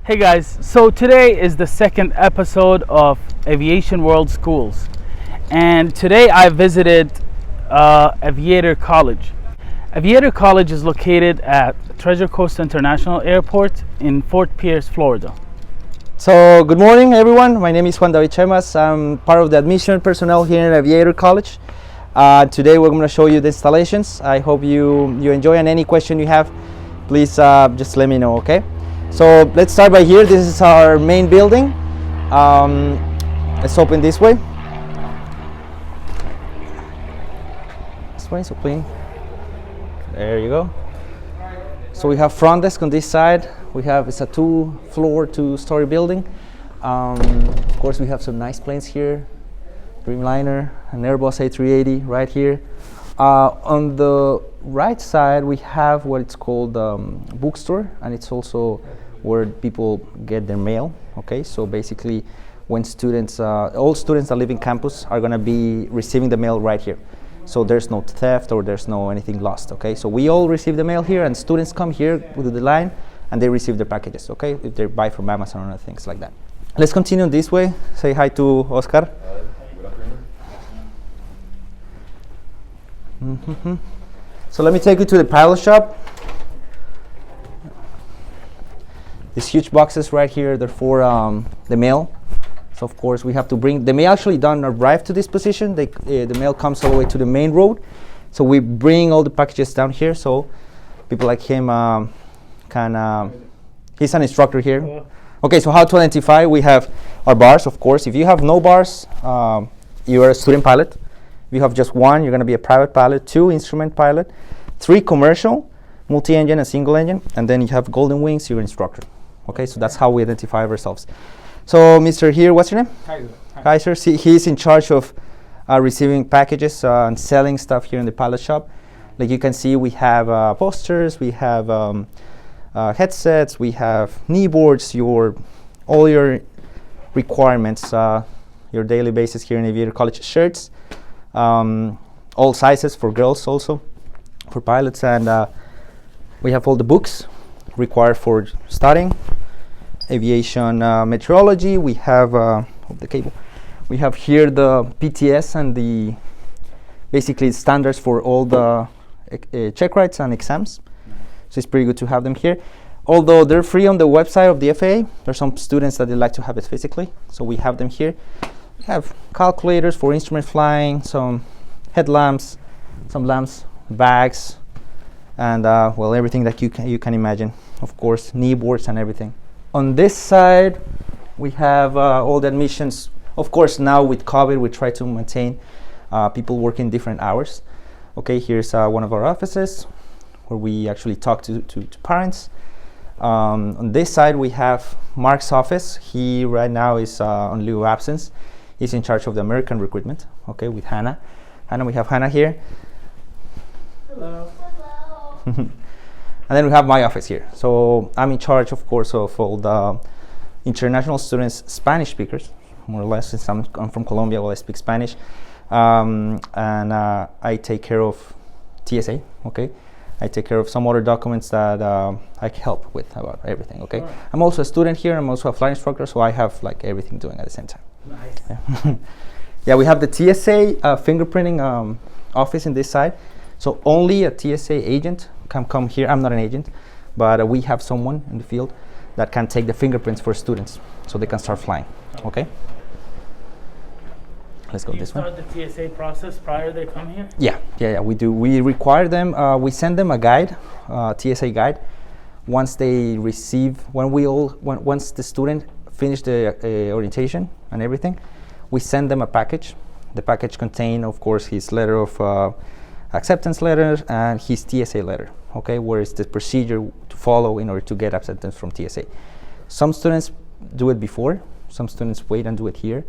Hey guys, so today is the second episode of Aviation World Schools, and today I visited Aviator College. Aviator College is located at Treasure Coast International Airport in Fort Pierce, Florida. So good morning everyone, my name is Juan David Chemas. I'm part of the admission personnel here at Aviator College. Today we're going to show you the installations. I hope you enjoy, and any question you have, please just let me know, okay? So let's start by here. This is our main building. Let's open this way. This way, so clean. There you go. So we have front desk on this side. It's a two-story building. Of course, we have some nice planes here. Dreamliner, an Airbus A380 right here. On the right side, we have what it's called bookstore, and it's also where people get their mail. Okay, so basically, when students, all students that live in campus are going to be receiving the mail right here. So there's no theft or there's no anything lost. Okay, so we all receive the mail here, and students come here with the line and they receive their packages. Okay, if they buy from Amazon or things like that. Let's continue this way. Say hi to Oscar. So let me take you to the pilot shop. These huge boxes right here, they're for the mail. So of course we have to bring, the mail actually don't arrive to this position. The mail comes all the way to the main road. So we bring all the packages down here, so people like him he's an instructor here. Yeah. Okay, so how to identify? We have our bars, of course. If you have no bars, you are a student pilot. If you have just one, you're going to be a private pilot. 2, instrument pilot. 3, commercial, multi-engine and single engine. And then you have golden wings, you're an instructor. Okay, so that's how we identify ourselves. So Mr. here, what's your name? Kaiser. He's in charge of receiving packages and selling stuff here in the pilot shop. Like you can see, we have posters, we have headsets, we have knee boards, all your requirements, your daily basis here in Aviator College. Shirts, all sizes for girls also, for pilots, and we have all the books required for studying aviation meteorology. We have the cable. We have here the PTS and basically standards for all the check rides and exams. So it's pretty good to have them here. Although they're free on the website of the FAA, there's some students that they like to have it physically, so we have them here. We have calculators for instrument flying, some headlamps, some lamps, bags, and well, everything that you can imagine. Of course, knee boards and everything. On this side, we have all the admissions. Of course, now with COVID, we try to maintain people working different hours. Okay, here's one of our offices where we actually talk to parents. On this side, we have Mark's office. He right now is on leave of absence. He's in charge of the American recruitment, okay, with Hannah. We have Hannah here. Hello. Hello. And then we have my office here. So I'm in charge, of course, of all the international students, Spanish speakers, more or less, since I'm from Colombia, well, I speak Spanish. And I take care of TSA, okay? I take care of some other documents that I help with about everything, okay? Right. I'm also a student here. I'm also a flight instructor, so I have like everything doing at the same time. Nice. Yeah, yeah, we have the TSA fingerprinting office in this side. So only a TSA agent can come here. I'm not an agent, but we have someone in the field that can take the fingerprints for students so they can start flying, okay? Let's go this way. Do you start the TSA process prior they come here? Yeah, we do. We require them, we send them a guide, TSA guide. Once they receive, once the student finish the orientation and everything, we send them a package. The package contains, of course, his letter of acceptance letter and his TSA letter, okay, where is the procedure to follow in order to get acceptance from TSA. Some students do it before, some students wait and do it here.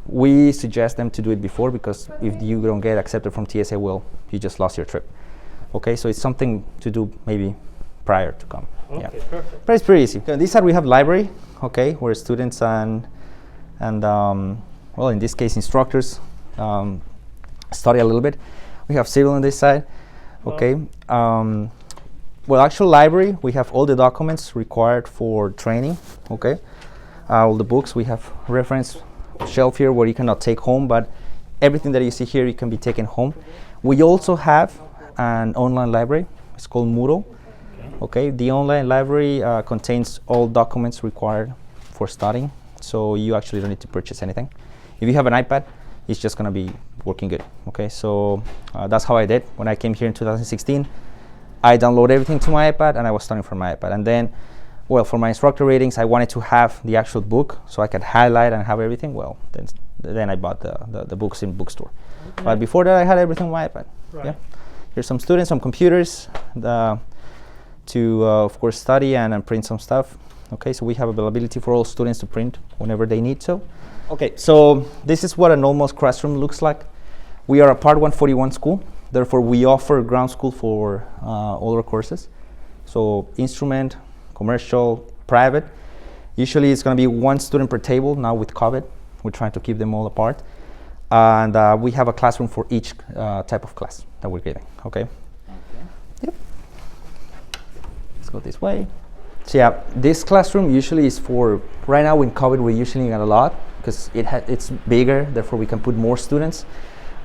We suggest them to do it before, because if you don't get accepted from TSA, well, you just lost your trip. Okay, so it's something to do maybe prior to come. Okay, yeah. Perfect. But it's pretty easy. This side we have library, okay, where students and well, in this case, instructors study a little bit. We have civil on this side, okay. well, actual library, we have all the documents required for training, okay? All the books, we have reference shelf here where you cannot take home, but everything that you see here, you can be taken home. We also have an online library. It's called Moodle. Okay, the online library contains all documents required for studying, so you actually don't need to purchase anything. If you have an iPad, it's just going to be working good. Okay, so that's how I did when I came here in 2016. I downloaded everything to my iPad, and I was studying from my iPad. And then, well, for my instructor ratings, I wanted to have the actual book so I could highlight and have everything. Well, then I bought the books in bookstore. Okay. But before that, I had everything on my iPad. Right. Yeah. Here's some students, some computers to, of course, study and print some stuff. Okay, so we have availability for all students to print whenever they need to. Okay, so this is what a normal classroom looks like. We are a Part 141 school. Therefore, we offer ground school for all our courses. So instrument, commercial, private. Usually it's going to be one student per table. Now with COVID, we're trying to keep them all apart. And we have a classroom for each type of class that we're giving, okay? Yep. Let's go this way. So yeah, this classroom usually is for, right now in COVID, we're usually at a lot because it's bigger, therefore we can put more students.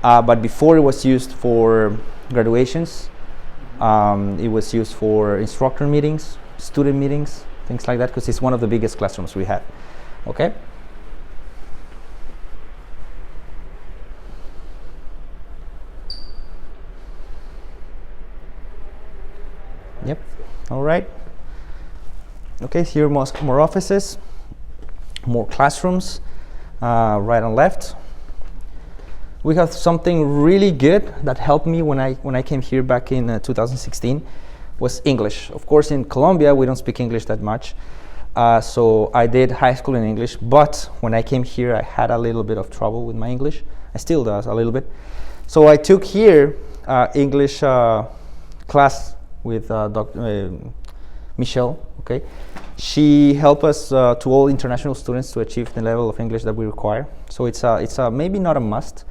But before it was used for graduations, it was used for instructor meetings, student meetings, things like that, because it's one of the biggest classrooms we have, okay? Yep, all right. Okay, here more offices, more classrooms, right and left. We have something really good that helped me when I came here back in 2016 was English. Of course, in Colombia, we don't speak English that much. So I did high school in English, but when I came here, I had a little bit of trouble with my English. I still do a little bit. So I took here English class with Dr. Michelle, okay? She helped us to all international students to achieve the level of English that we require. So it's maybe not a must,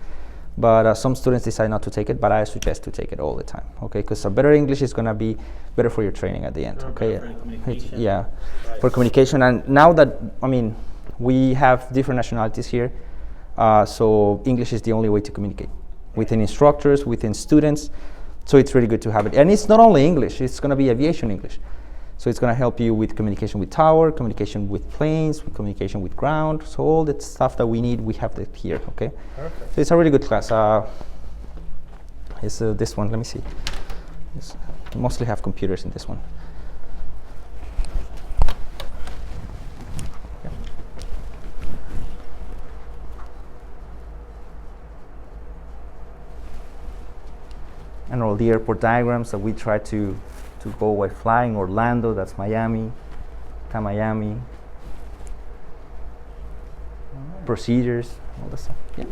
but some students decide not to take it, but I suggest to take it all the time, okay? Because a better English is gonna be better for your training at the end, okay? Yeah, right. For communication. And now that, I mean, we have different nationalities here, so English is the only way to communicate within instructors, within students. So it's really good to have it. And it's not only English, it's gonna be aviation English. So it's gonna help you with communication with tower, communication with planes, communication with ground. So all that stuff that we need, we have that here, okay? Perfect. So it's a really good class. It's this one, let me see. Mostly have computers in this one. And all the airport diagrams that we try to go while flying. Orlando, that's Miami, Miami. Procedures, all this stuff. Yeah.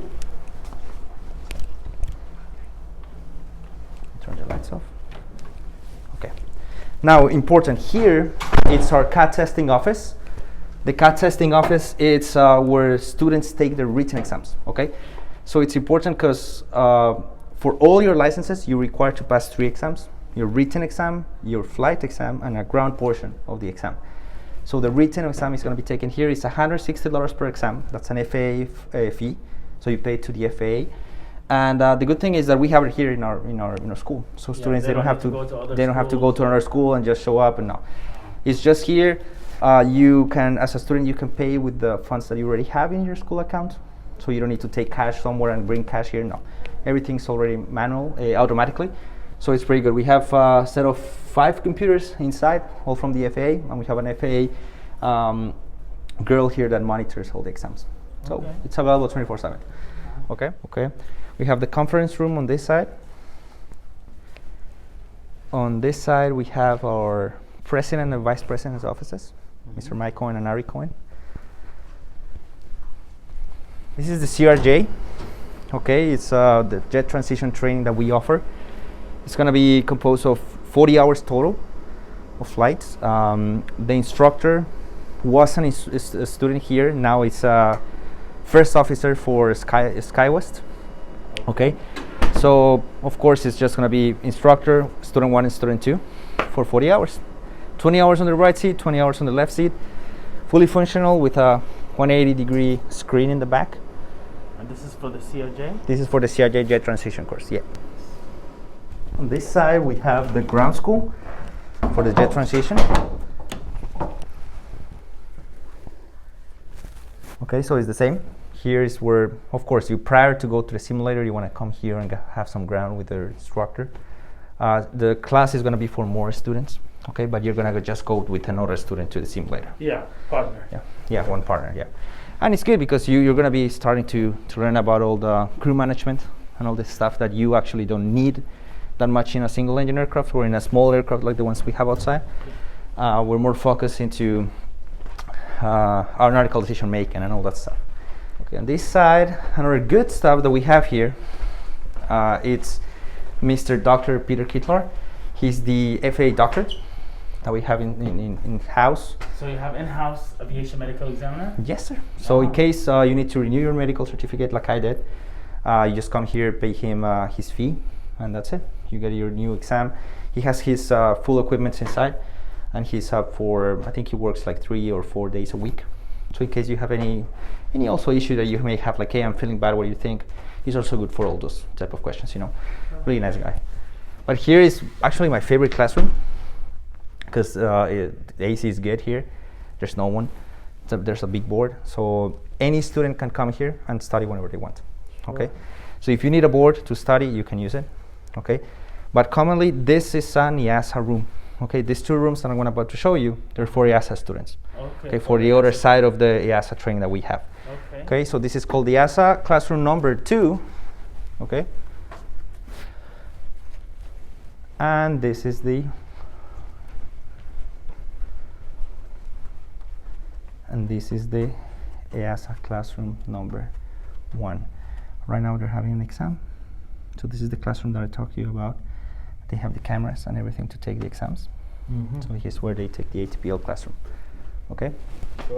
Turn the lights off. Okay. Now, important here, it's our CAT testing office. The CAT testing office, it's where students take their written exams, okay? So it's important because for all your licenses, you're required to pass 3 exams: your written exam, your flight exam, and a ground portion of the exam. So the written exam is going to be taken here. It's $160 per exam. That's an FAA fee, so you pay to the FAA. And the good thing is that we have it here in our school. So yeah, students, they don't have to go to another school and just show up and no. It's just here. You can, as a student, you can pay with the funds that you already have in your school account. So you don't need to take cash somewhere and bring cash here. No, everything's already manual, automatically. So it's pretty good. We have a set of 5 computers inside, all from the FAA, and we have an FAA girl here that monitors all the exams. So okay. It's available 24/7. Okay. Okay. We have the conference room on this side. On this side, we have our president and vice president's offices, Mr. Mike Cohen and Ari Cohen. This is the CRJ. Okay, it's the jet transition training that we offer. It's going to be composed of 40 hours total of flights. The instructor was a student here. Now it's a first officer for SkyWest. Okay, So of course it's just going to be instructor, student 1 and student 2 for 40 hours. 20 hours on the right seat, 20 hours on the left seat. Fully functional with a 180-degree screen in the back. And this is for the CRJ? This is for the CRJ jet transition course, yeah. On this side we have the ground school for the jet transition. Okay, so it's the same. Here is where, of course, prior to go to the simulator, you want to come here and have some ground with the instructor. The class is going to be for more students, okay, but you're going to just go with another student to the simulator. Yeah, partner. Yeah, one partner, yeah. And it's good because you're going to be starting to learn about all the crew management and all this stuff that you actually don't need that much in a single engine aircraft or in a small aircraft like the ones we have outside. We're more focused into aeronautical decision making and all that stuff. Okay, on this side, another good stuff that we have here, it's Mr. Dr. Peter Kittler. He's the FAA doctor that we have in-house. So you have in-house aviation medical examiner? Yes, sir. So in case you need to renew your medical certificate like I did, you just come here, pay him his fee, and that's it. You get your new exam. He has his full equipment inside, and he's up for, I think he works like 3 or 4 days a week. So in case you have any also issue that you may have, like, hey, I'm feeling bad, what do you think? He's also good for all those type of questions, you know. Really nice guy. But here is actually my favorite classroom, because the AC is good here. There's no one. There's a big board, so any student can come here and study whenever they want. Okay, so if you need a board to study, you can use it. Okay, but commonly this is an EASA room. Okay, these 2 rooms that I'm about to show you, they're for EASA students. Okay, for the other side of the EASA training that we have. Okay, so this is called the EASA classroom number 2. Okay, and this is the EASA classroom number 1. Right now they're having an exam. So this is the classroom that I talked to you about. They have the cameras and everything to take the exams. So here's where they take the ATPL classroom. Okay,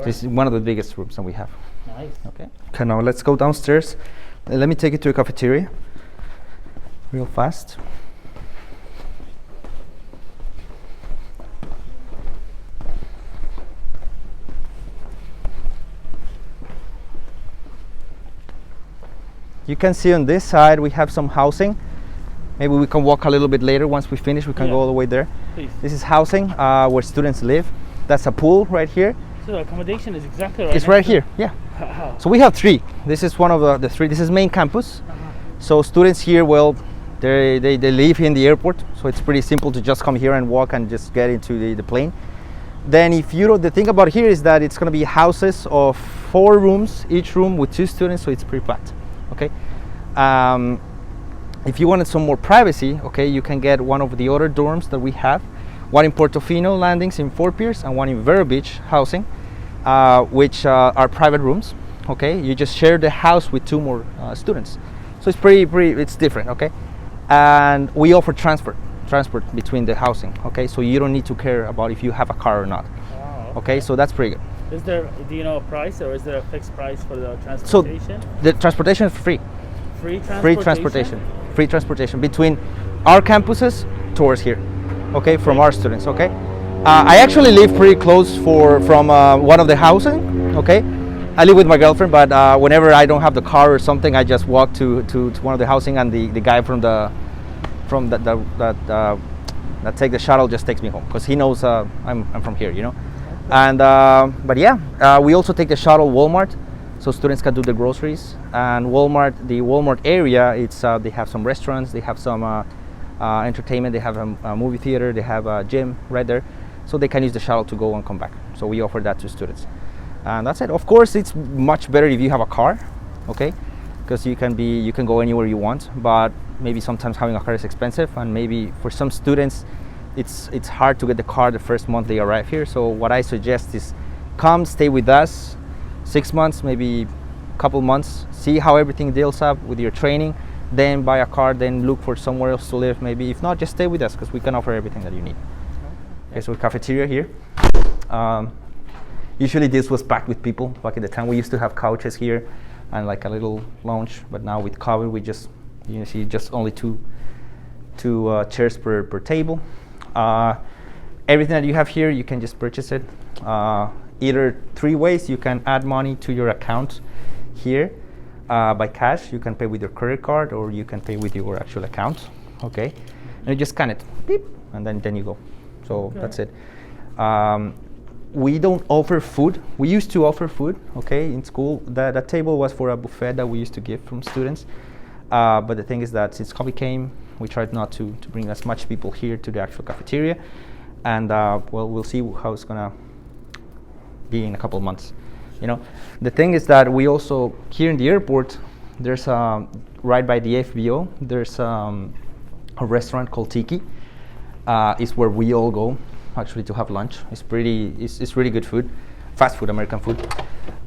this is one of the biggest rooms that we have. Nice. Okay, now let's go downstairs. Let me take you to a cafeteria real fast. You can see on this side we have some housing. Maybe we can walk a little bit later. Once we finish, we can go all the way there. Please. This is housing where students live. That's a pool right here. So the accommodation is exactly right. It's right here, yeah. So we have 3. This is one of the 3. This is main campus. So students here, well, they live in the airport. So it's pretty simple to just come here and walk and just get into the plane. Then if you the thing about here is that it's going to be houses of 4 rooms, each room with 2 students, so it's pretty flat. Okay. If you wanted some more privacy, okay, you can get one of the other dorms that we have. One in Portofino landings in Fort Pierce and one in Vero Beach housing, which are private rooms. Okay, you just share the house with 2 more students. So it's it's different. Okay, and we offer transport between the housing. Okay, so you don't need to care about if you have a car or not. Wow, okay, so that's pretty good. Is there, do you know a price, or is there a fixed price for the transportation? So the transportation is free. Free transportation? Free transportation. Free transportation between our campuses towards here. Okay, from our students. Okay, I actually live pretty close from one of the housing. Okay, I live with my girlfriend, but whenever I don't have the car or something, I just walk to one of the housing, and the guy that take the shuttle just takes me home because he knows I'm from here, you know. And but yeah, we also take the shuttle Walmart, so students can do the groceries. And the Walmart area, they have some restaurants, they have some entertainment, they have a movie theater, they have a gym right there, so they can use the shuttle to go and come back. So we offer that to students, and that's it. Of course, it's much better if you have a car, okay, because you can go anywhere you want. But maybe sometimes having a car is expensive, and maybe for some students it's hard to get the car the first month they arrive here. So what I suggest is come stay with us 6 months, maybe a couple months, see how everything deals up with your training, then buy a car, then look for somewhere else to live. Maybe if not, just stay with us because we can offer everything that you need. Okay, so cafeteria here. Usually this was packed with people. Back in the time we used to have couches here and like a little lounge, but now with COVID we just You see just only two chairs per table. Everything that you have here, you can just purchase it. Either 3 ways. You can add money to your account here by cash. You can pay with your credit card, or you can pay with your actual account. Okay, and you just scan it, beep, and then you go. So okay. That's it. We don't offer food. We used to offer food, okay, in school. That table was for a buffet that we used to give from students. But the thing is that since COVID came, we tried not to bring as much people here to the actual cafeteria. And well, we'll see how it's gonna be in a couple of months. You know, the thing is that we also, here in the airport, there's right by the FBO, there's a restaurant called Tiki. It's where we all go actually to have lunch. It's really good food, fast food, American food.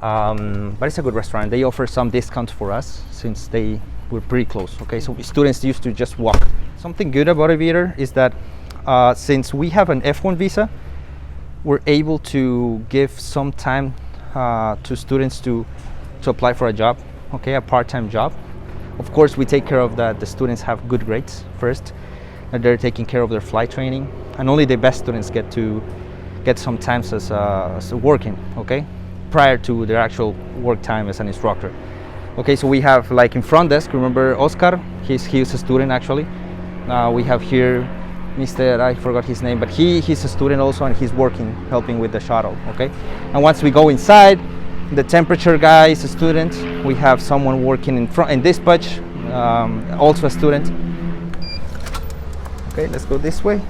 But it's a good restaurant. They offer some discounts for us since they were pretty close. Okay, so students used to just walk. Something good about Aviator is that since we have an F1 visa, we're able to give some time to students to apply for a job, okay, a part-time job. Of course, we take care of that the students have good grades first, and they're taking care of their flight training, and only the best students get to get some times as working, okay, prior to their actual work time as an instructor. Okay, so we have, like in front desk, remember Oscar? He's a student actually. We have here Mr. I forgot his name, but he's a student also, and he's working, helping with the shuttle, okay? And once we go inside, the temperature guy is a student. We have someone working in front, in dispatch, also a student. Okay, let's go this way.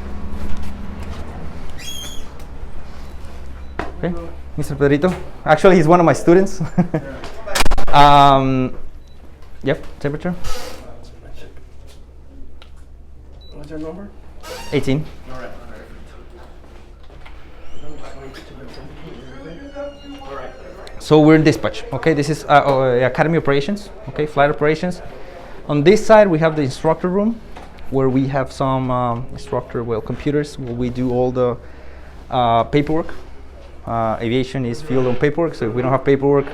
Okay, Mr. Pedrito. Actually, he's one of my students. Yep, temperature. What's your number? 18. All right. So we're in dispatch. Okay, this is Academy Operations. Okay, flight operations. On this side, we have the instructor room, where we have some computers where we do all the paperwork. Aviation is fueled on paperwork, so if we don't have paperwork,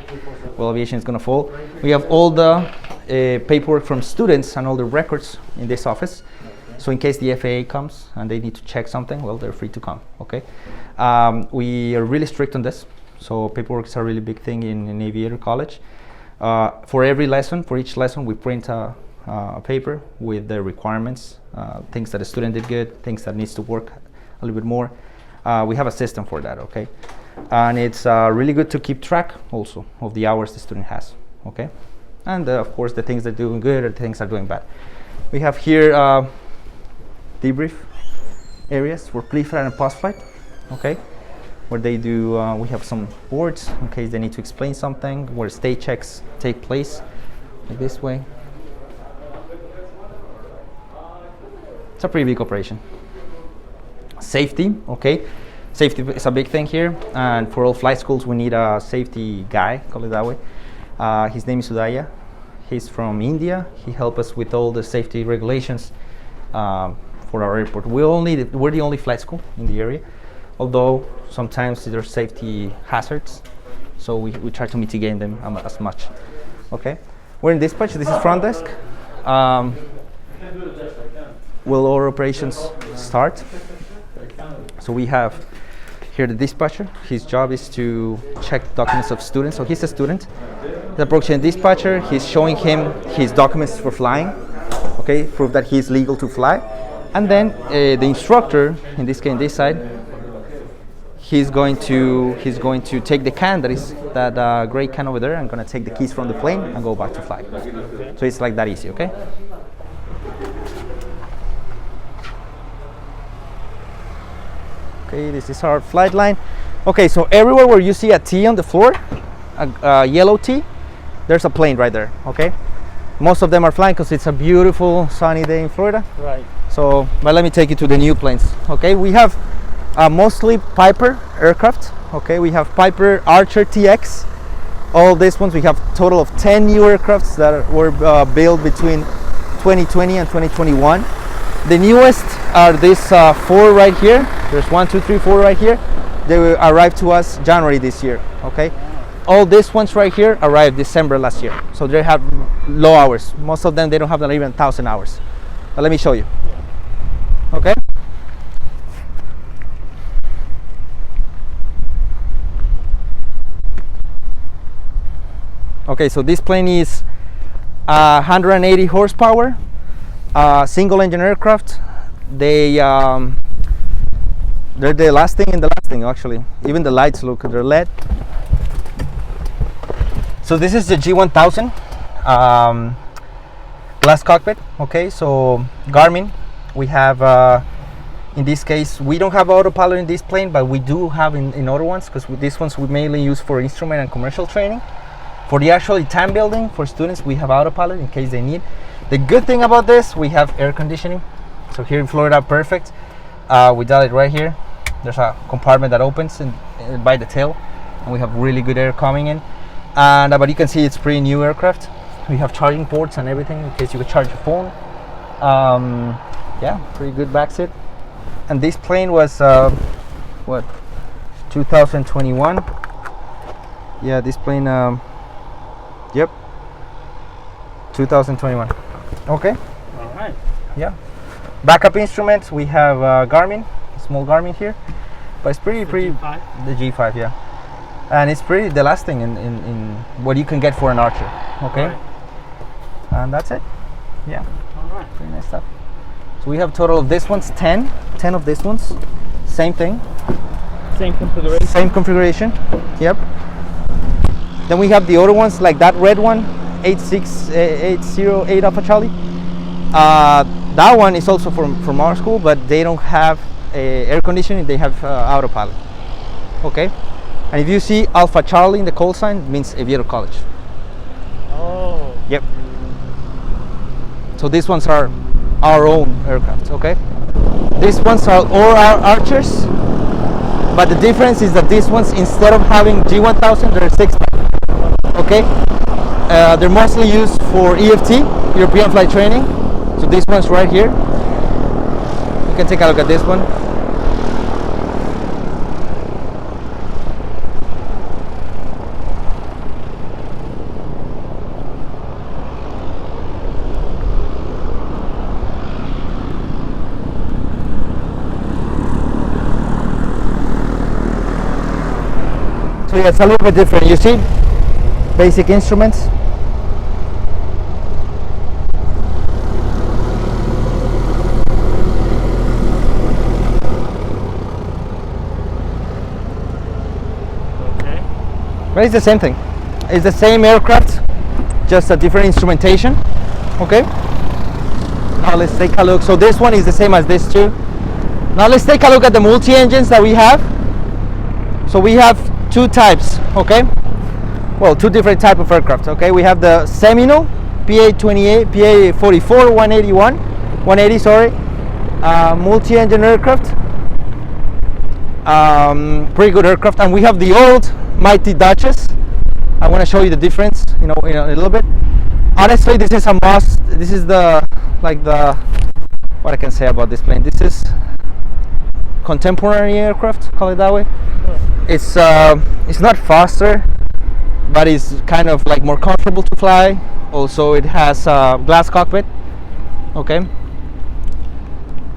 well, aviation is going to fall. We have all the paperwork from students and all the records in this office. So in case the FAA comes and they need to check something, well, they're free to come, okay? We are really strict on this. So paperwork is a really big thing in Aviator College. For every lesson, for each lesson, we print a paper with the requirements, things that a student did good, things that needs to work a little bit more. We have a system for that, okay? And it's really good to keep track also of the hours the student has, okay? And of course, the things that are doing good or the things that are doing bad. We have here debrief areas for pre-flight and post-flight, okay? Where they do, we have some boards in case they need to explain something, where state checks take place, like this way. It's a pretty big operation. Safety, okay? Safety is a big thing here, and for all flight schools, we need a safety guy, call it that way. His name is Udaya. He's from India. He helped us with all the safety regulations for our airport. We're the only flight school in the area, although sometimes there's safety hazards, so we try to mitigate them as much. Okay, we're in dispatch. This is front desk. Will our operations start? So we have here the dispatcher. His job is to check documents of students. So he's a student. He's approaching the dispatcher. He's showing him his documents for flying. Okay, prove that he's legal to fly. And then the instructor, in this case, this side, he's going to take the can, that gray can over there, and going to take the keys from the plane and go back to fly. So it's like that easy, okay? Okay, this is our flight line. Okay, so everywhere where you see a T on the floor, a yellow T, there's a plane right there, okay? Most of them are flying because it's a beautiful sunny day in Florida. Right. So, but let me take you to the new planes. Okay, we have mostly Piper aircraft. Okay, we have Piper Archer TX. All these ones, we have a total of 10 new aircrafts that were built between 2020 and 2021. The newest are these 4 right here. There's 1, 2, 3, 4 right here. They will arrive to us January this year. Okay, all these ones right here arrived December last year, so they have low hours. Most of them, they don't have not even 1,000 hours. But let me show you. Okay. Okay, so this plane is 180 horsepower, single engine aircraft. They're the last thing in the last thing, actually. Even the lights look, they're LED. So this is the G1000 glass cockpit. Okay, so Garmin, we have in this case we don't have autopilot in this plane, but we do have in other ones, because these ones we mainly use for instrument and commercial training. For the actual time building for students, we have autopilot in case they need. The good thing about this, we have air conditioning. So here in Florida, perfect. We got it right here. There's a compartment that opens by the tail, and we have really good air coming in. And but you can see it's pretty new aircraft. We have charging ports and everything in case you could charge your phone. Yeah, pretty good back seat. And this plane was what, 2021? Yeah, this plane. Yep, 2021. Okay. All right. Yeah. Backup instruments, we have Garmin, a small Garmin here, but it's pretty. G5? The G5, yeah. And it's pretty the last thing in what you can get for an Archer. Okay. Right. And that's it. Yeah. All right. Pretty nice stuff. So we have total of this one's 10 of these ones. Same thing. Same configuration. Same configuration. Yep. Then we have the other ones, like that red one, 808 Alpha Charlie. That one is also from our school, but they don't have air conditioning. They have autopilot. Okay. And if you see Alpha Charlie in the call sign, it means Aviator College. Oh. Yep. So these ones are our own aircraft. Okay. These ones are all our Archers, but the difference is that these ones, instead of having G1000, they're 6. Okay, they're mostly used for EFT, European Flight Training. So this one's right here. You can take a look at this one. So yeah, it's a little bit different. You see? Basic instruments. Okay. But it's the same thing. It's the same aircraft, just a different instrumentation. Okay. Now let's take a look. So this one is the same as this too. Now let's take a look at the multi-engines that we have. So we have two types. Okay. Well, two different type of aircraft. Okay, we have the Seminole PA44 180, sorry, multi-engine aircraft. Pretty good aircraft. And we have the old mighty Dutches. I want to show you the difference, in a little bit. Honestly, this is a must. This is what I can say about this plane. This is contemporary aircraft, call it that way. It's not faster, but it's kind of like more comfortable to fly. Also, it has a glass cockpit. Okay,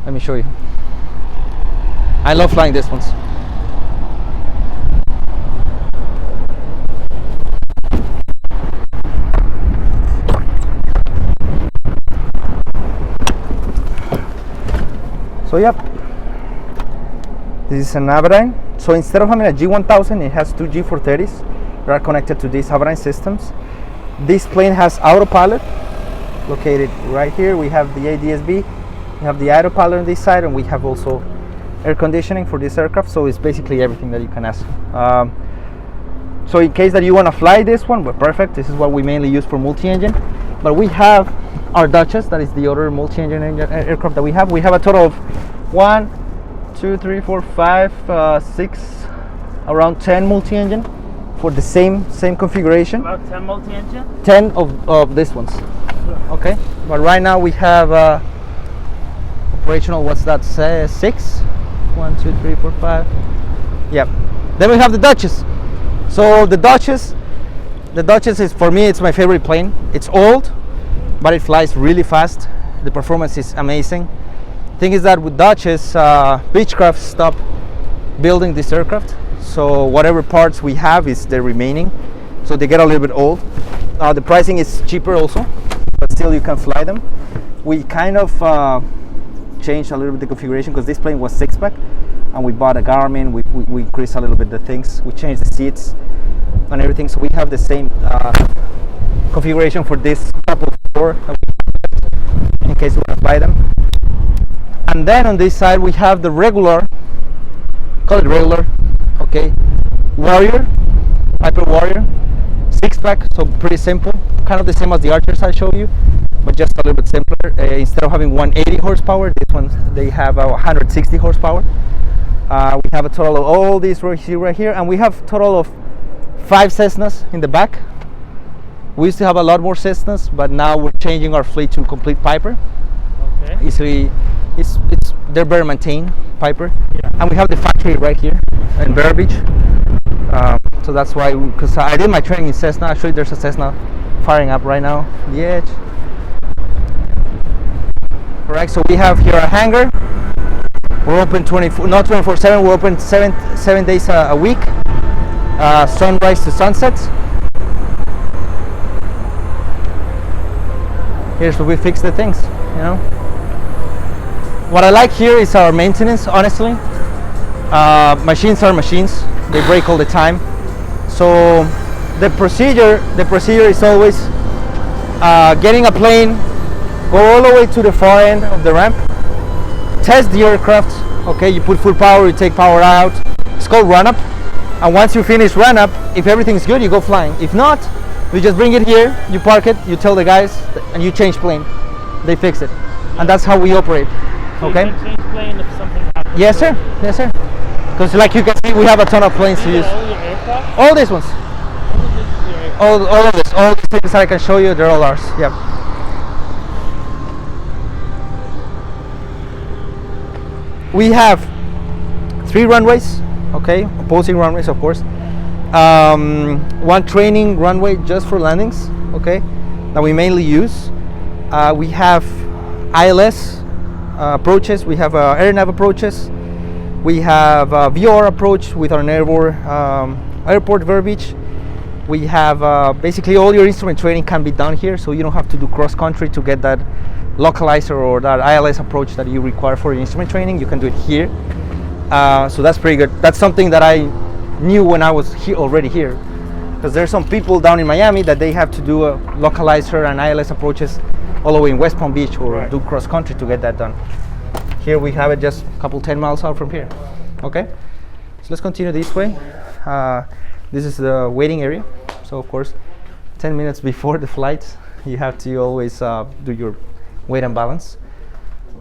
let me show you. I love flying these ones. So yep, this is an Aviation. So instead of having a G1000, it has two G430s. They are connected to these Aviation systems. This plane has autopilot located right here. We have the ADS-B, we have the autopilot on this side, and we have also air conditioning for this aircraft. So it's basically everything that you can ask. So in case that you want to fly this one, we're perfect. This is what we mainly use for multi-engine. But we have our Dutches, that is the other multi-engine aircraft that we have. We have a total of 1, 2, 3, 4, 5, 6, around 10 multi-engine for the same configuration. About 10 multi-engine? 10 of these ones. Okay, but right now we have operational, what's that, 6? 1, 2, 3, 4, 5. Yep. Then we have the Dutches. So the Dutches is, for me, it's my favorite plane. It's old, but it flies really fast. The performance is amazing. Thing is that with Dutches, Beechcraft stopped building this aircraft, so whatever parts we have is the remaining, so they get a little bit old. The pricing is cheaper also, but still you can fly them. We kind of changed a little bit the configuration because this plane was 6-pack, and we bought a Garmin. We increased a little bit the things. We changed the seats and everything, so we have the same configuration for this couple four in case we want to fly them. And then on this side we have the regular, call it regular, okay, Warrior, Piper Warrior, 6-pack, so pretty simple, kind of the same as the Archers I showed you, but just a little bit simpler. Instead of having 180 horsepower, this one they have 160 horsepower. We have a total of all these right here, and we have total of 5 Cessnas in the back. We used to have a lot more Cessnas, but now we're changing our fleet to complete Piper. Okay. They're better maintained, Piper. Yeah. And we have the factory right here in Bear Beach. So that's why, because I did my training in Cessna. Actually, there's a Cessna firing up right now on the edge. Correct. So we have here a hangar. We're open 24/7. We're open seven days a week. Sunrise to sunset. Here's where we fix the things, you know. What I like here is our maintenance, honestly. Machines are machines. They break all the time. So the procedure is always getting a plane, go all the way to the far end of the ramp, test the aircraft. Okay, you put full power, you take power out. It's called run up. And once you finish run up, if everything's good, you go flying. If not, you just bring it here, you park it, you tell the guys, and you change plane. They fix it. And that's how we operate. So okay? You can change plane if something happens? Yes, sir. Yes, sir. Because like you can see, we have a ton of planes to use. All your aircraft? All these ones. All of this. All the things that I can show you, they're all ours. Yeah. We have 3 runways. Okay, opposing runways, of course. 1 training runway just for landings. Okay, that we mainly use. We have ILS approaches. We have AirNav approaches. We have VR approach with our airport verbiage. We have basically all your instrument training can be done here, so you don't have to do cross country to get that localizer or that ILS approach that you require for your instrument training. You can do it here. So that's pretty good. That's something that I knew when I was already here, because there's some people down in Miami that they have to do a localizer and ILS approaches all the way in West Palm Beach or do cross country to get that done. Here we have it just a couple 10 miles out from here. Okay, so let's continue this way. This is the waiting area. So of course 10 minutes before the flight you have to always do your weight and balance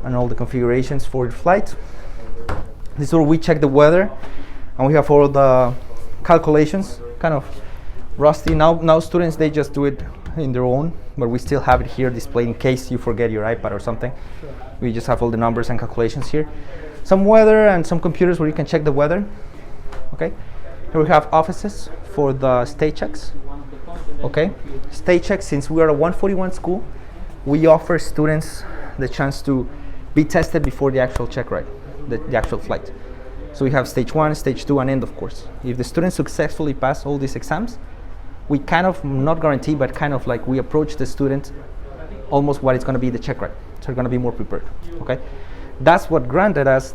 and all the configurations for the flight. This is where we check the weather, and we have all the calculations. Kind of rusty now. Students, they just do it in their own, but we still have it here displayed in case you forget your iPad or something. Sure. We just have all the numbers and calculations here. Some weather and some computers where you can check the weather. Okay. Here we have offices for the state checks. Okay. State checks, since we are a 141 school, we offer students the chance to be tested before the actual check ride. The actual flight. So we have stage 1, stage 2, and end, of course. If the students successfully pass all these exams, we kind of, not guarantee, but kind of like we approach the student almost what it's going to be the check ride. So they're going to be more prepared. Okay, that's what granted us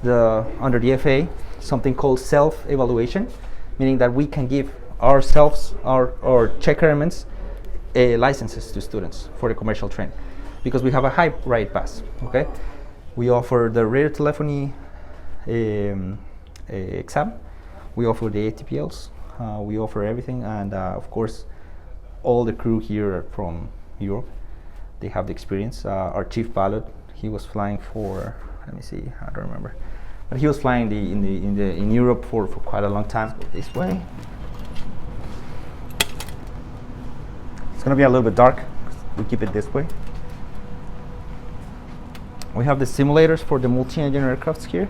under the FAA something called self-evaluation, meaning that we can give ourselves, our check airmen, licenses to students for the commercial train, because we have a high ride pass. Okay, we offer the radio telephony exam, we offer the ATPLs, we offer everything, and of course all the crew here are from Europe. They have the experience. Our chief pilot, he was flying for, let me see, I don't remember, but he was flying in Europe for quite a long time. This way. It's gonna be a little bit dark. We keep it this way. We have the simulators for the multi-engine aircrafts here.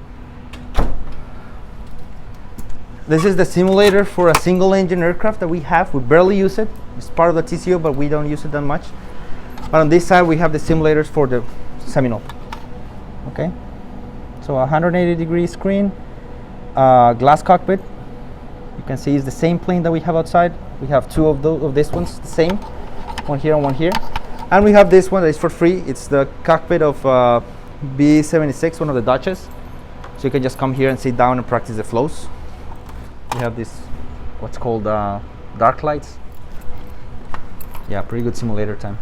This is the simulator for a single engine aircraft that we have. We barely use it. It's part of the TCO, but we don't use it that much. But on this side, we have the simulators for the Seminole. Okay, so 180-degree screen, glass cockpit. You can see it's the same plane that we have outside. We have two of these ones, the same, one here and one here. And we have this one that is for free. It's the cockpit of B-76, one of the Dutches. So you can just come here and sit down and practice the flows. We have this, what's called dark lights. Yeah, pretty good simulator time.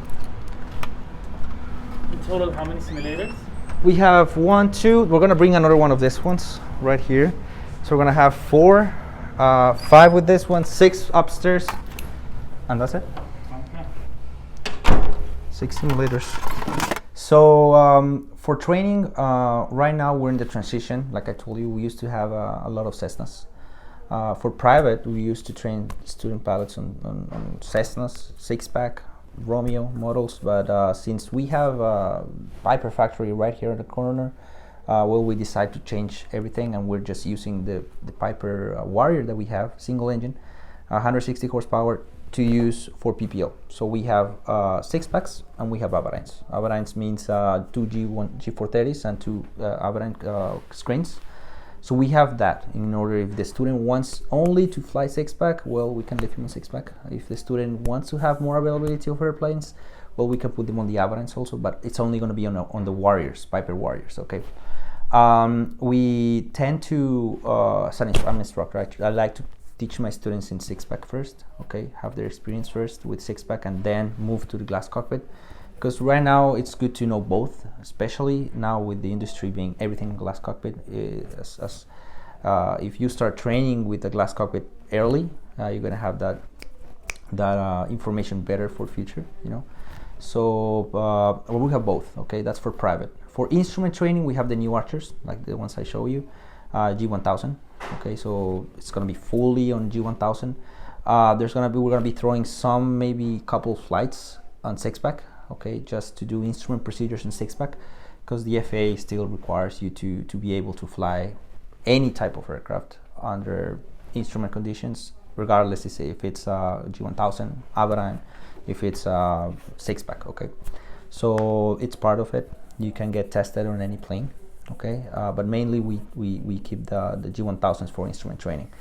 In total, how many simulators? We have 1, 2. We're gonna bring another one of these ones right here. So we're gonna have 4, 5 with this one, 6 upstairs, and that's it. Okay. 6 simulators. So for training, right now we're in the transition. Like I told you, we used to have a lot of Cessnas. For private, we used to train student pilots on Cessnas, 6-pack, Romeo models, but since we have a Piper factory right here in the corner, well, we decided to change everything, and we're just using the Piper Warrior that we have, single engine, 160 horsepower to use for PPO. So we have 6-packs and we have Aviations. Aviations means 2 G430s and 2 Aviation screens. So we have that in order if the student wants only to fly 6-pack, well, we can leave him on 6-pack. If the student wants to have more availability of airplanes, well, we can put them on the Aviations also, but it's only going to be on the Warriors, Piper Warriors, okay? We tend to, I'm an instructor, I like to teach my students in 6-pack first, okay? Have their experience first with 6-pack and then move to the glass cockpit. Because right now it's good to know both, especially now with the industry being everything in glass cockpit. If you start training with the glass cockpit early, you're gonna have that information better for future, you know. So well, we have both. Okay, that's for private. For instrument training, we have the new Archers, like the ones I show you, G1000. Okay, so it's gonna be fully on G1000. We're gonna be throwing some, maybe couple flights on 6-pack. Okay, just to do instrument procedures in 6-pack, because the FAA still requires you to be able to fly any type of aircraft under instrument conditions, regardless if it's G1000, Aviation, if it's 6-pack. Okay, so it's part of it. You can get tested on any plane. Okay, but mainly we keep the G1000s for instrument training.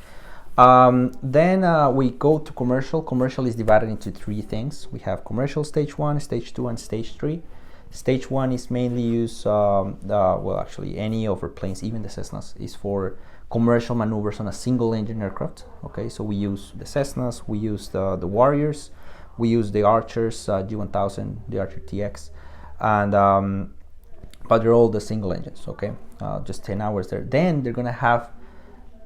Then we go to commercial. Commercial is divided into 3 things. We have commercial stage 1, stage 2, and stage 3. Stage 1 is mainly used, well, actually any of our planes, even the Cessnas, is for commercial maneuvers on a single engine aircraft. Okay, so we use the Cessnas, we use the Warriors, we use the Archers, G1000, the Archer TX, and but they're all the single engines. Okay, just 10 hours there. Then they're gonna have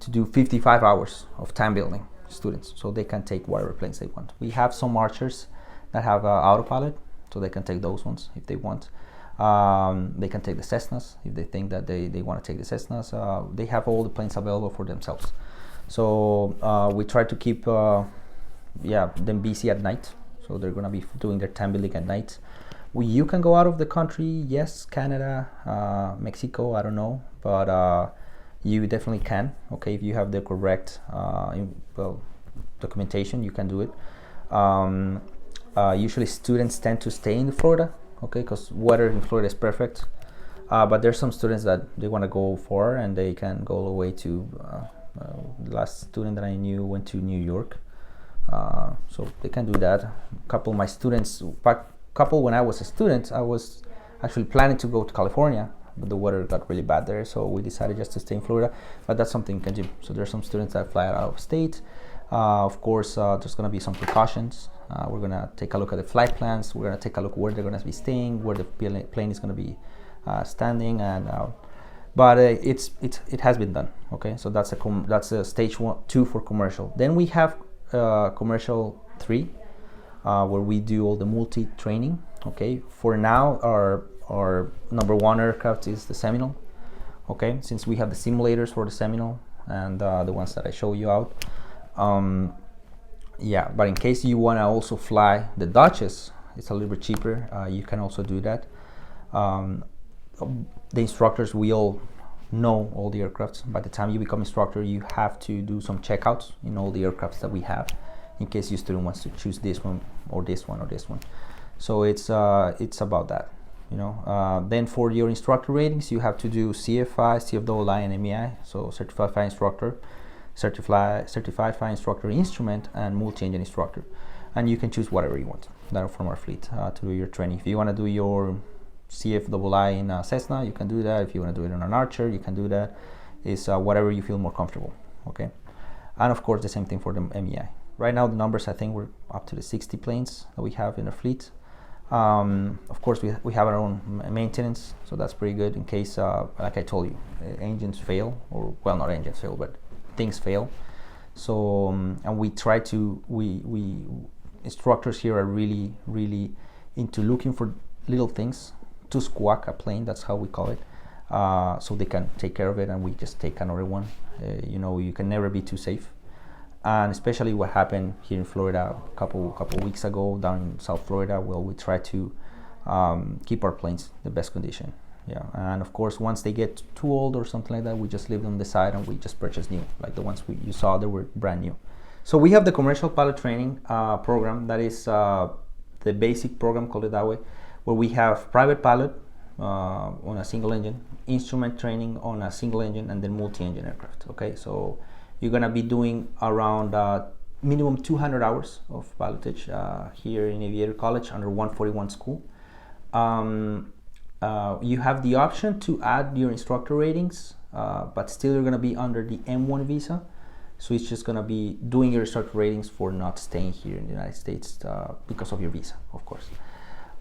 to do 55 hours of time building, students, so they can take whatever planes they want. We have some Archers that have autopilot, so they can take those ones if they want. They can take the Cessnas if they think that they want to take the Cessnas. They have all the planes available for themselves. So we try to keep them busy at night, so they're gonna be doing their time building at night. You can go out of the country, yes, Canada, Mexico, I don't know, but you definitely can. Okay, if you have the correct documentation, you can do it. Usually students tend to stay in Florida, okay, because weather in Florida is perfect. But there's some students that they want to go far, and they can go all the way to the last student that I knew went to New York, so they can do that. A couple of my students, when I was a student, I was actually planning to go to California, but the weather got really bad there, so we decided just to stay in Florida. But that's something you can do. So there's some students that fly out of state. Of course, there's going to be some precautions. We're going to take a look at the flight plans. We're going to take a look where they're going to be staying, where the plane is going to be standing, and but it has been done. Okay, so that's a stage 1, 2 for commercial. Then we have commercial 3, where we do all the multi training. Okay, for now our number 1 aircraft is the Seminole. Okay, since we have the simulators for the Seminole and the ones that I show you out. Yeah, but in case you want to also fly the Dutches, it's a little bit cheaper. You can also do that. The instructors will know all the aircrafts. By the time you become instructor, you have to do some checkouts in all the aircrafts that we have, in case your student wants to choose this one or this one or this one. So it's about that, you know. Then for your instructor ratings, you have to do CFI, CFII, and MEI. So certified flight instructor, certified flight instructor instrument, and multi-engine instructor. And you can choose whatever you want that are from our fleet to do your training. If you want to do your CFII in Cessna, you can do that. If you want to do it on an Archer, you can do that. It's whatever you feel more comfortable, okay? And of course, the same thing for the MEI. Right now, the numbers, I think we're up to the 60 planes that we have in the fleet. Of course, we have our own maintenance, so that's pretty good in case, like I told you, engines fail, or well, not engines fail, but things fail. So, and we try to, we instructors here are really, really into looking for little things to squawk a plane, that's how we call it, so they can take care of it and we just take another one. You know, you can never be too safe. And especially what happened here in Florida a couple weeks ago down in South Florida. Well, we try to keep our planes in the best condition. Yeah, and of course, once they get too old or something like that, we just leave them on the side and we just purchase new, like the ones you saw, they were brand new. So we have the commercial pilot training program. That is the basic program, call it that way, where we have private pilot on a single engine, instrument training on a single engine, and then multi-engine aircraft. Okay, so you're gonna be doing around minimum 200 hours of pilotage here in Aviator College under 141 school. You have the option to add your instructor ratings, but still you're gonna be under the M1 visa. So it's just gonna be doing your instructor ratings for not staying here in the United States because of your visa, of course.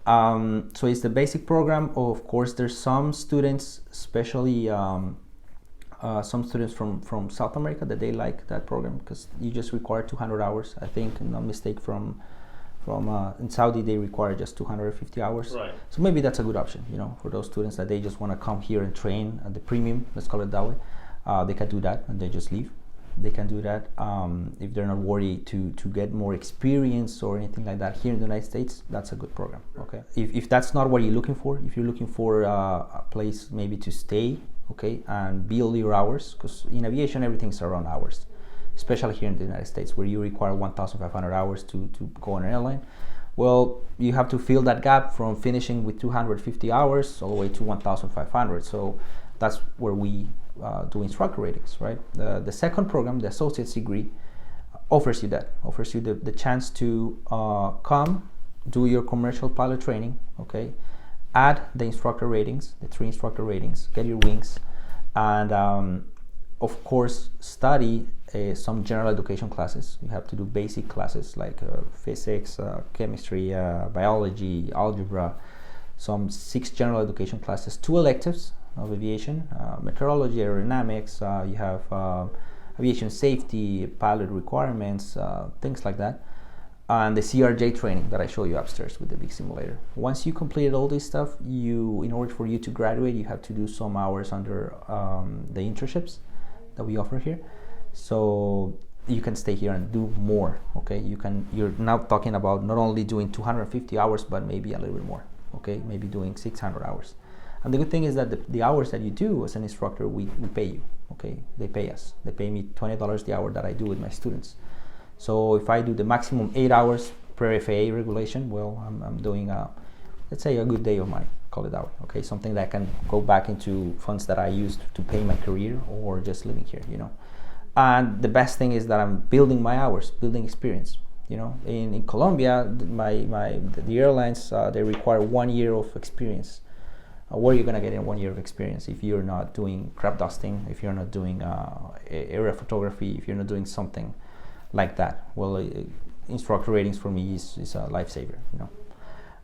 So it's the basic program. Of course, there's some students, especially some students from South America, that they like that program because you just require 200 hours. I think, no mistake, from in Saudi they require just 250 hours. Right. So maybe that's a good option, you know, for those students that they just want to come here and train at the premium, let's call it that way. They can do that and they just leave. They can do that if they're not worried to get more experience or anything like that here in the United States. That's a good program. Okay. If that's not what you're looking for, if you're looking for a place maybe to stay, okay, and build your hours, because in aviation everything's around hours, especially here in the United States where you require 1,500 hours to go on an airline. Well, you have to fill that gap from finishing with 250 hours all the way to 1,500. So that's where we do instructor ratings, right? The second program, the associate's degree, offers you that, offers you the chance to come do your commercial pilot training, okay, add the instructor ratings, the 3 instructor ratings, get your wings, and of course study some general education classes. You have to do basic classes like physics, chemistry, biology, algebra, some 6 general education classes, 2 electives of aviation, meteorology, aerodynamics, you have aviation safety, pilot requirements, things like that, and the CRJ training that I show you upstairs with the big simulator. Once you completed all this stuff, in order for you to graduate, you have to do some hours under the internships that we offer here. So you can stay here and do more, okay? You're now talking about not only doing 250 hours, but maybe a little bit more, okay? Maybe doing 600 hours. And the good thing is that the hours that you do as an instructor, we pay you, okay? They pay us. They pay me $20 the hour that I do with my students. So if I do the maximum 8 hours per FAA regulation, well, I'm doing, let's say, a good day of money, call it that way, okay? Something that can go back into funds that I used to pay my career or just living here, you know? And the best thing is that I'm building my hours, building experience. You know, in Colombia, the airlines, they require 1 year of experience. Where are you gonna get in 1 year of experience if you're not doing crab dusting, if you're not doing area photography, if you're not doing something like that? Well, instructor ratings for me is a lifesaver, you know.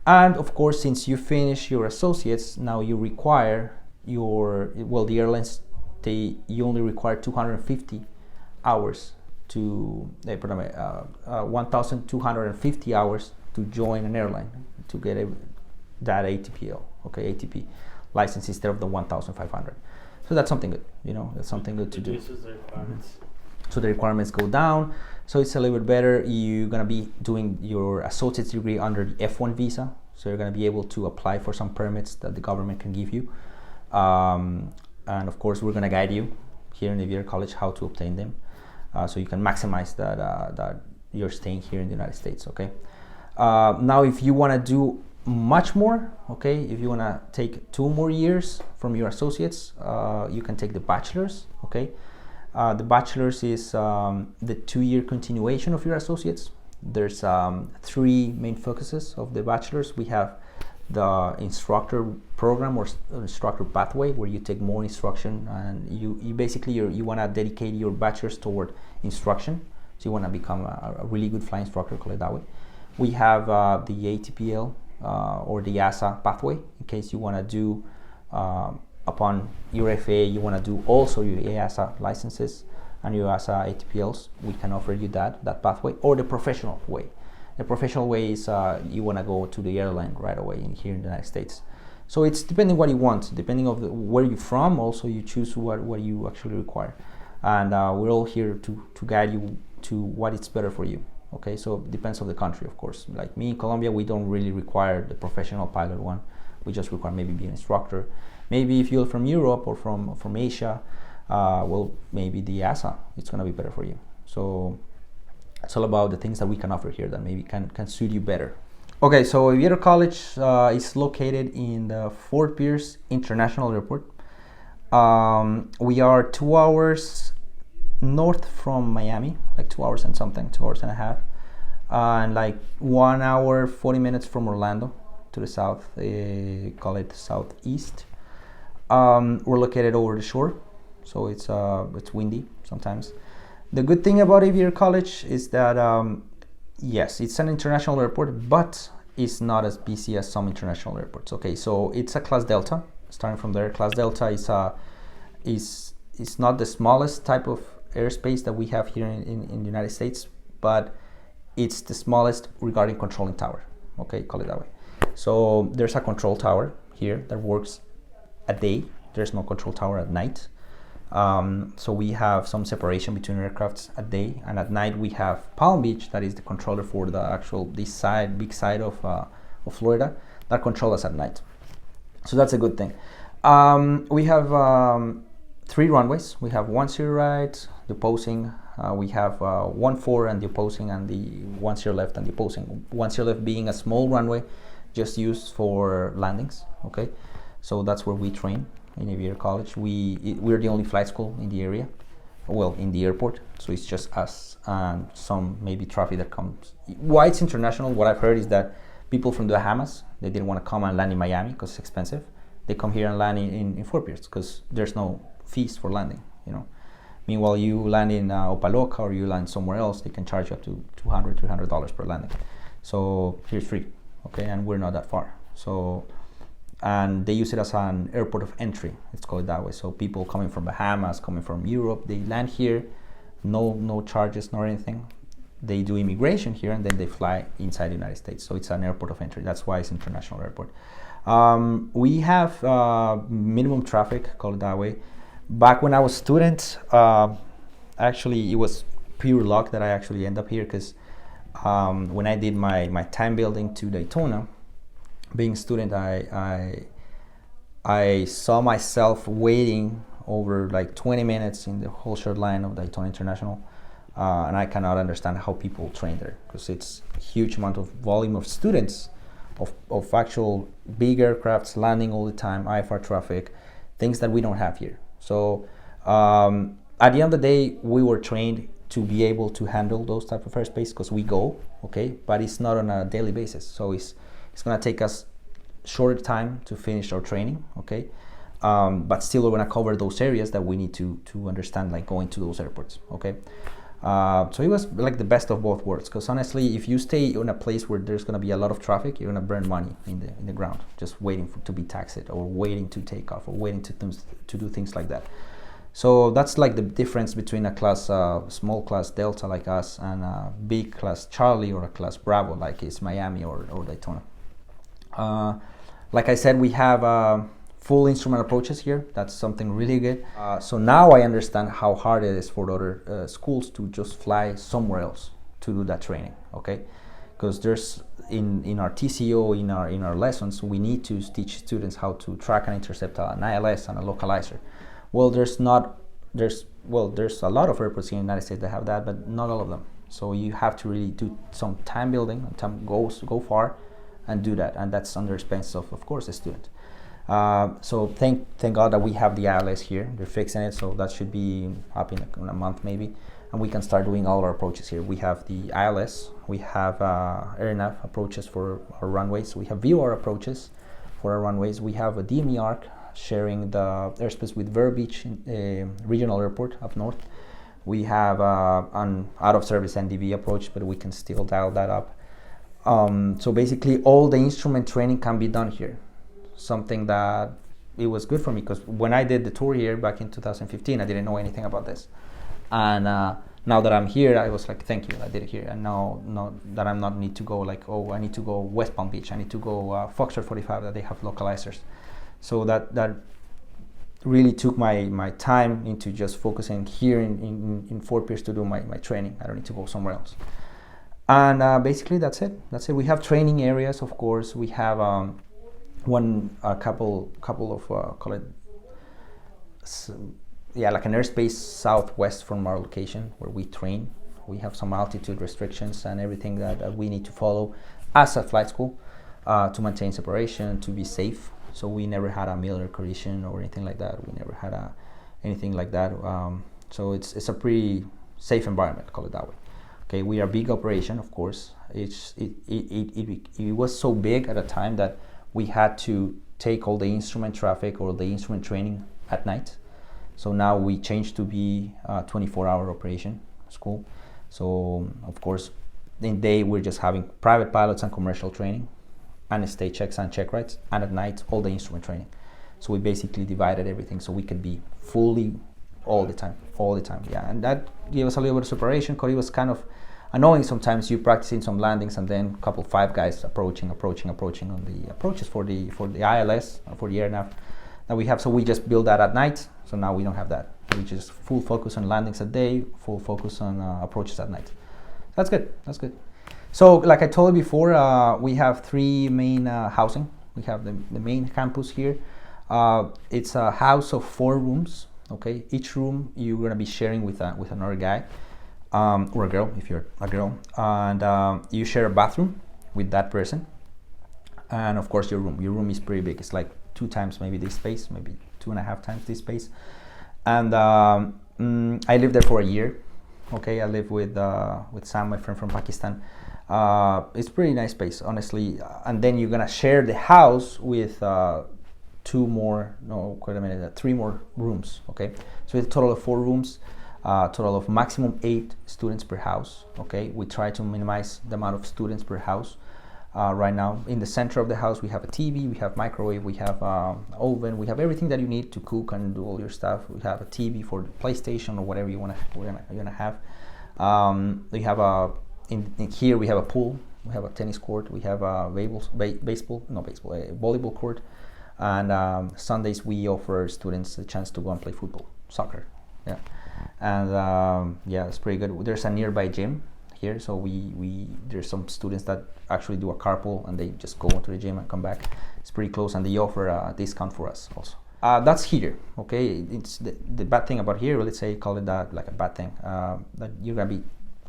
And of course, since you finish your associates, now you require the airlines, you only require 250 hours to 1,250 hours to join an airline to get that ATPL, okay, ATP license instead of the 1,500. So that's something good, you know, that's something good to do. Reduces the requirements. So the requirements go down, so it's a little bit better. You're gonna be doing your associate's degree under the F1 visa, so you're gonna be able to apply for some permits that the government can give you. and of course we're going to guide you here in Aviator College how to obtain them, so you can maximize that you're staying here in the United States. Okay. Now, if you want to do much more, okay, if you want to take 2 more years from your associates, you can take the bachelor's. Okay. The bachelor's is the 2-year continuation of your associates. There's 3 main focuses of the bachelor's. We have the instructor program or instructor pathway, where you take more instruction, and you basically you want to dedicate your bachelor's toward instruction. So you want to become a really good flying instructor, call it that way. We have the ATPL or the EASA pathway, in case you want to do upon your FAA, you want to do also your EASA licenses and your EASA ATPLs. We can offer you that pathway, or the professional way. The professional way is you want to go to the airline right away here in the United States. So it's depending what you want, depending of where you're from. Also, you choose what you actually require, and we're all here to guide you to what is better for you. Okay, so it depends on the country, of course. Like me in Colombia, we don't really require the professional pilot one. We just require maybe be an instructor. Maybe if you're from Europe or from Asia, well, maybe the EASA, it's going to be better for you. So it's all about the things that we can offer here that maybe can suit you better. Okay, so Aviator College is located in the Fort Pierce International Airport. We are 2 hours north from Miami, like 2 hours and something, 2 hours and a half, and like 1 hour 40 minutes from Orlando to the south, call it southeast. We're located over the shore, so it's windy sometimes. The good thing about Aviator College is that yes, it's an international airport, but it's not as busy as some international airports. Okay, so it's a Class Delta. Starting from there, Class Delta is not the smallest type of airspace that we have here in the United States, but it's the smallest regarding controlling tower. Okay, call it that way. So there's a control tower here that works at day. There's no control tower at night. So we have some separation between aircrafts at day, and at night we have Palm Beach, that is the controller for the actual big side of Florida, that control us at night. So that's a good thing. We have 3 runways. We have 10 right, the opposing. We have 14 and the opposing, and the 10 left and the opposing. 10 left being a small runway just used for landings. Okay, so that's where we train in Aviator College. We're the only flight school in the area, well, in the airport. So it's just us and some maybe traffic that comes. Why it's international, what I've heard is that people from the Bahamas, they didn't want to come and land in Miami because it's expensive. They come here and land in Fort Pierce because there's no fees for landing, you know. Meanwhile, you land in Opaloca or you land somewhere else, they can charge you up to $200, $300 per landing. So here's free, okay, and we're not that far. So, and they use it as an airport of entry, let's call it that way. So people coming from Bahamas, coming from Europe, they land here, no charges nor anything. They do immigration here and then they fly inside the United States. So it's an airport of entry. That's why it's an international airport. We have minimum traffic, call it that way. Back when I was a student, actually it was pure luck that I actually end up here, because when I did my time building to Daytona, being a student, I saw myself waiting over like 20 minutes in the whole short line of Daytona International, and I cannot understand how people train there, because it's a huge amount of volume of students, of actual big aircrafts landing all the time, IFR traffic, things that we don't have here. So at the end of the day, we were trained to be able to handle those type of airspace because we go, okay, but it's not on a daily basis. So it's going to take us shorter time to finish our training, okay, but still we're going to cover those areas that we need to understand, like going to those airports, okay. So it was like the best of both worlds, because honestly, if you stay in a place where there's going to be a lot of traffic, you're going to burn money in the ground, just waiting to be taxied or waiting to take off or waiting to do things like that. So that's like the difference between a small class Delta like us and a big class Charlie or a class Bravo like is Miami or Daytona. Like I said, we have full instrument approaches here. That's something really good. So now I understand how hard it is for other schools to just fly somewhere else to do that training, okay? Because there's in our TCO, in our lessons, we need to teach students how to track and intercept an ILS and a localizer. Well, there's a lot of airports in the United States that have that, but not all of them. So you have to really do some time building, go far, and do that, and that's under expense of course, the student. So thank God that we have the ILS here. They're fixing it, so that should be up in a month maybe, and we can start doing all our approaches here. We have the ILS, we have AirNav approaches for our runways, we have VOR approaches for our runways, we have a DME ARC sharing the airspace with Vero Beach Regional Airport up north. We have an out-of-service NDV approach, but we can still dial that up. So basically all the instrument training can be done here. Something that it was good for me, because when I did the tour here back in 2015, I didn't know anything about this. And now that I'm here, I was like, thank you, I did it here. And now that I'm not need to go like, oh, I need to go West Palm Beach, I need to go Foxtrot 45, that they have localizers. So that really took my time into just focusing here in Fort Pierce to do my training. I don't need to go somewhere else. And basically that's it. We have training areas, of course. We have a couple of call it like an airspace southwest from our location where we train. We have some altitude restrictions and everything that we need to follow as a flight school to maintain separation, to be safe. So we never had a military collision or anything like that. We never had anything like that. So it's a pretty safe environment, call it that way. Okay, we are a big operation, of course. It was so big at a time that we had to take all the instrument traffic or the instrument training at night. So now we changed to be a 24-hour operation school. So of course, in day we're just having private pilots and commercial training, and state checks and check rides, and at night all the instrument training. So we basically divided everything so we could be fully all the time. Yeah, and that gave us a little bit of separation, because it was kind of annoying sometimes. You practicing some landings and then five guys approaching on the approaches for the ILS or for the AirNav that we have. So we just build that at night. So now we don't have that. We just full focus on landings a day, full focus on approaches at night. That's good. So like I told you before, we have three main housing. We have the main campus here. It's a house of 4 rooms. Okay, each room you're gonna be sharing with another guy or a girl if you're a girl, and you share a bathroom with that person. And of course your room is pretty big. It's like 2 times maybe this space, maybe 2.5 times this space. And I lived there for a year. Okay, I live with Sam, my friend from Pakistan. It's pretty nice space, honestly. And then you're gonna share the house with 3 more rooms. Okay, so it's a total of 4 rooms, total of maximum 8 students per house. Okay, we try to minimize the amount of students per house. Right now, in the center of the house, we have a TV, we have microwave, we have oven, we have everything that you need to cook and do all your stuff. We have a TV for the PlayStation or whatever you're gonna have. We have in here we have a pool, we have a tennis court, we have a volleyball court, and Sundays we offer students a chance to go and play football, soccer. Yeah, and yeah, it's pretty good. There's a nearby gym here, so there's some students that actually do a carpool and they just go to the gym and come back. It's pretty close, and they offer a discount for us also. That's here. Okay, it's the bad thing about here, let's say, call it that, like a bad thing, that you're gonna be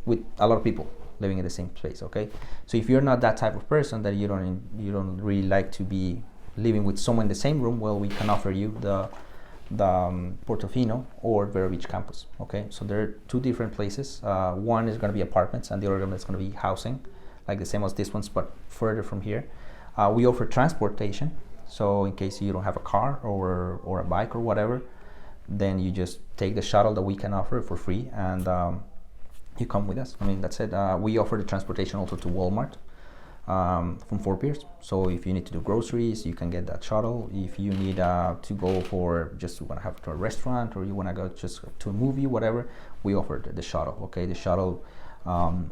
with a lot of people living in the same place. Okay, so if you're not that type of person, that you don't really like to be living with someone in the same room, well, we can offer you the Portofino or Vero Beach campus. Okay, so there are 2 different places. One is going to be apartments, and the other one is going to be housing, like the same as this one's, but further from here. We offer transportation, so in case you don't have a car or a bike or whatever, then you just take the shuttle that we can offer for free, and you come with us. I mean, that's it. We offer the transportation also to Walmart from Fort Pierce. So if you need to do groceries, you can get that shuttle. If you need to go for just want to have to a restaurant, or you want to go just to a movie, whatever, we offer the shuttle. Okay, the shuttle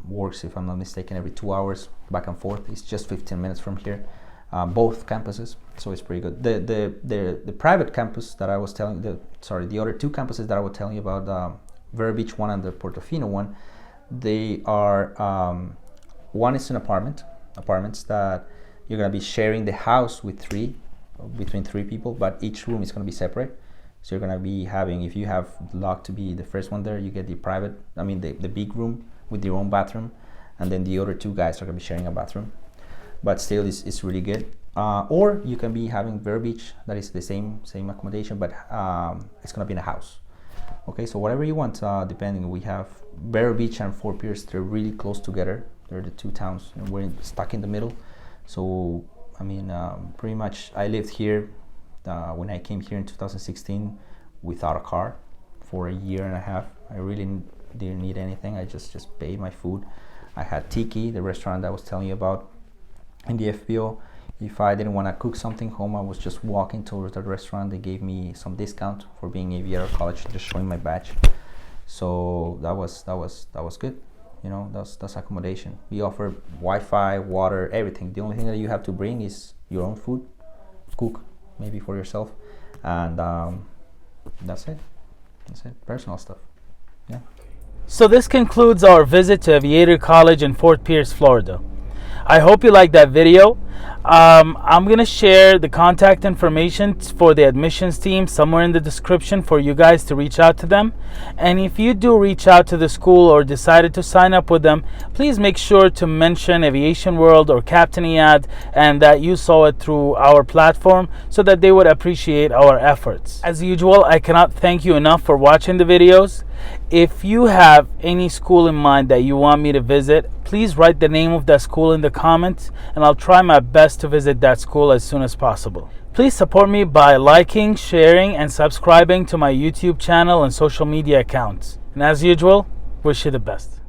works, if I'm not mistaken, every 2 hours back and forth. It's just 15 minutes from here, both campuses, so it's pretty good. The private campus that I was telling, the other 2 campuses that I was telling you about, Vero Beach one and the Portofino one, they are one is an apartments that you're going to be sharing the house with between three people, but each room is going to be separate. So you're gonna be having, if you have luck to be the first one there, you get the private, I mean the big room with your own bathroom, and then the other two guys are gonna be sharing a bathroom. But still, it's really good. Or you can be having Vero Beach, that is the same accommodation, but it's gonna be in a house. Okay, so whatever you want, depending. We have Vero Beach and Fort Pierce, they're really close together. They're the two towns, and we're stuck in the middle. So, I mean, pretty much I lived here when I came here in 2016 without a car for a year and a half. I really didn't need anything. I just paid my food. I had Tiki, the restaurant I was telling you about, in the FBO. If I didn't want to cook something home, I was just walking towards the restaurant. They gave me some discount for being Aviator College, just showing my badge. So that was good. You know, that's accommodation. We offer Wi-Fi, water, everything. The only thing that you have to bring is your own food, cook maybe for yourself, and that's it. Personal stuff. Yeah. So this concludes our visit to Aviator College in Fort Pierce, Florida. I hope you liked that video. I'm going to share the contact information for the admissions team somewhere in the description for you guys to reach out to them. And if you do reach out to the school or decided to sign up with them, please make sure to mention Aviation World or Captain EAD and that you saw it through our platform so that they would appreciate our efforts. As usual, I cannot thank you enough for watching the videos. If you have any school in mind that you want me to visit, please write the name of that school in the comments and I'll try my best to visit that school as soon as possible. Please support me by liking, sharing, and subscribing to my YouTube channel and social media accounts. And as usual, wish you the best.